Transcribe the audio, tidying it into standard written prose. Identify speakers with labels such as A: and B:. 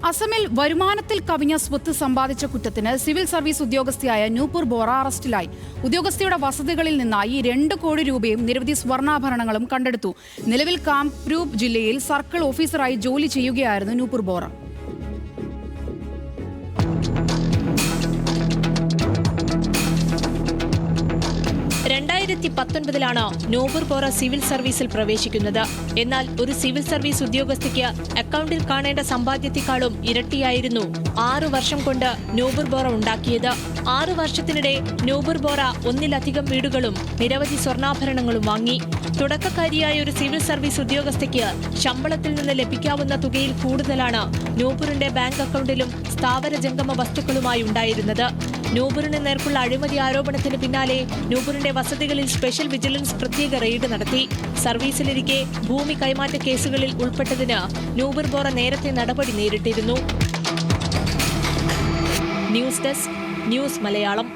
A: അസമിൽ വരുമാനത്തിൽ കവിഞ്ഞ സ്വത്ത് സമ്പാദിച്ച കുറ്റത്തിന് സിവിൽ സർവീസ് ഉദ്യോഗസ്ഥയായ നൂപുർ ബോറ അറസ്റ്റിലായി. ഉദ്യോഗസ്ഥയുടെ വസതികളിൽ നിന്നായി 2 കോടി രൂപയും നിരവധി സ്വർണ്ണാഭരണങ്ങളും കണ്ടെടുത്തു. നിലവിൽ കാംരൂപ് ജില്ലയിൽ സർക്കിൾ ഓഫീസറായി ജോലി ചെയ്യുകയായിരുന്നു നൂപുർ ബോറ.
B: 2019 നൂപുർ ബോറ സിവിൽ സർവീസിൽ പ്രവേശിക്കുന്നത്. എന്നാൽ ഒരു സിവിൽ സർവീസ് ഉദ്യോഗസ്ഥയ്ക്ക് അക്കൗണ്ടിൽ കാണേണ്ട സമ്പാദ്യത്തെക്കാളും ഇരട്ടിയായിരുന്നു 6 വർഷം കൊണ്ട് നൂപുർ ബോറ ഉണ്ടാക്കിയത്. 6 വർഷത്തിനിടെ നൂപുർ ബോറ 1-ലധികം വീടുകളും നിരവധി സ്വർണ്ണാഭരണങ്ങളും വാങ്ങി. തുടക്കക്കാരിയായ ഒരു സിവിൽ സർവീസ് ഉദ്യോഗസ്ഥയ്ക്ക് ശമ്പളത്തിൽ നിന്ന് ലഭിക്കാവുന്ന തുകയിൽ കൂടുതലാണ് നൂപുറിന്റെ ബാങ്ക് അക്കൗണ്ടിലും സ്ഥാവര ജംഗമ വസ്തുക്കളുമായി ഉണ്ടായിരുന്നത്. നൂപുറിന് നേർക്കുള്ള അഴിമതി ആരോപണത്തിന് പിന്നാലെ നൂപുറിന്റെ വസതികളിൽ സ്പെഷ്യൽ വിജിലൻസ് പ്രത്യേക റെയ്ഡ് നടത്തി. സർവീസിലിരിക്കെ ഭൂമി കൈമാറ്റ കേസുകളിൽ ഉൾപ്പെട്ടതിന് നൂപുർ ബോറ നേരത്തെ നടപടി നേരിട്ടിരുന്നു. News desk, news Malayalam.